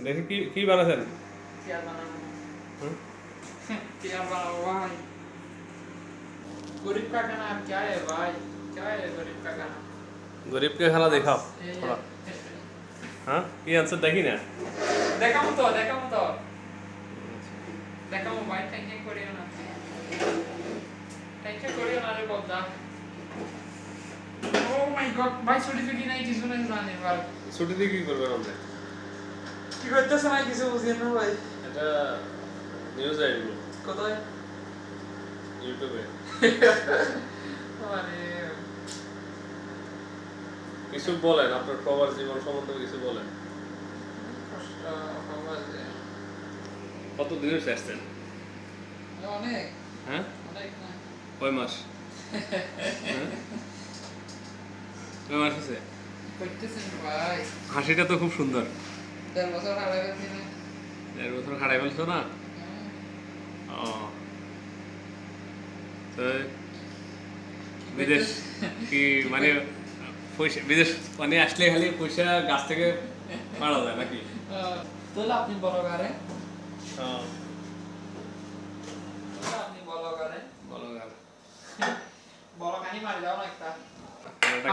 দেখি কি কি বানাছেন? চেয়ার বানানো। হুম? চেয়ার বানাবো ভাই। गरीब का खाना अब क्या है भाई? क्या है गरीब का खाना? गरीब के खाना दिखाओ ये थोड़ा। हाँ ये आंसर देखी ना। देखा मत देखा मो भाई टेंशन करियो ना रे बोलता ओ माय गॉड भाई सर्टिफिकेट नहीं কিছু না জানে ভাই ছুটি দিয়ে কি করবেন আপনি? কি করতেছ না কিছু বুঝিয়ে না ভাই এটা নিউজ আইলো কোথায় ইউটিউবে। মানে কিছু বলেন আপনার প্রবাস জীবন সম্বন্ধে কিছু বলেন। কষ্ট বাবা যে কত দিন আসছেন? অনেক হ্যাঁ অনেক না কয় মাস? হ্যাঁ? কয় মাস আছে? করতেছেন ভাই হাসিটা তো খুব সুন্দর। 10 বছর হারা গেছে না 1 বছর খাড়াই ফেলছো না? ও তো বিদেশ কি মানে পয়সা বিদেশ মানে আসলে খালি পয়সা গাছ থেকে পাড়া যায় নাকি? তাহলে আপনি বলো গারে হ্যাঁ আপনি বলো গারে বলো গাছ বলো কানি মারি দাও না একটা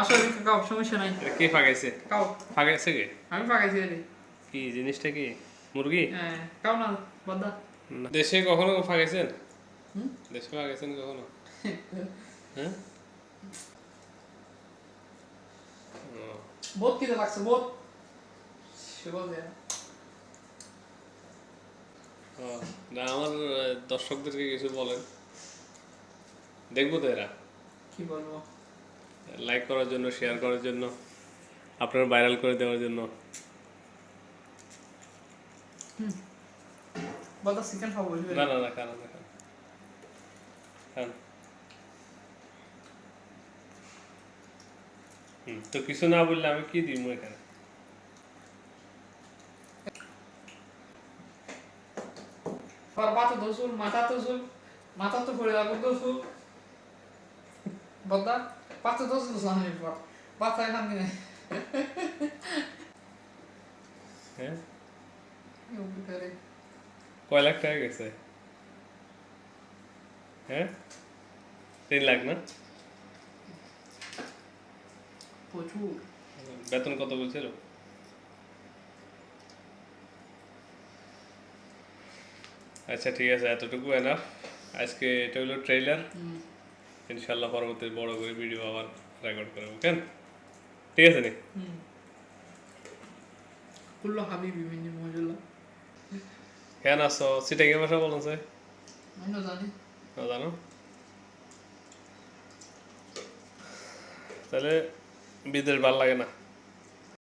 আসলে কাউ সমস্যা নাই কে ফাগাইছে? কাউ ফাগাইছে কে? আমি ফাগাইছি রে কি জিনিসটা কি? মুরগি? হ্যাঁ কাউ না বদা দেশে কখনো ফাগাইছেন? হুম দেশে ফাগাইছেন কখনো? হ্যাঁ বহুত কিতে লাগছে বহুত শুভ দে না আমার দর্শকদেরকে কিছু বলেন, দেখবো তো এরা কি বলবো লাইক করার জন্য, শেয়ার করার জন্য, আপনার ভাইরাল করে দেওয়ার জন্য। বদা চিকেন খাবো না না না খান না খান খান। তো কিছু না বললে আমি কি দিব এখানে? আর বাত দোসুল মাথা তো পড়ে লাগো দোসুল বদা পাত দোসুল সামনে পর বাতা এখান দিনে হ্যাঁ ইউ ভিতরে কয় লাখ টাকা গেছে? হ্যাঁ 3 লাখ না? প্রচুর বেতন কত বলছিল? আচ্ছা ঠিক আছে, এতটুকু এনাফ। আজকে এটা হলো ট্রেইলার। ইনশাল্লাহ পরবর্তী বড় করে ভিডিও আবার রেকর্ড করবো, কেন? ঠিক আছে নি? কুল্লো হাবিবি মিনি মজুল্লাহ কেন আসো? সিটাকে ভাষা বলুন স্যার। আমি না জানি না জানো? তাহলে বিদেশ ভাল লাগে না?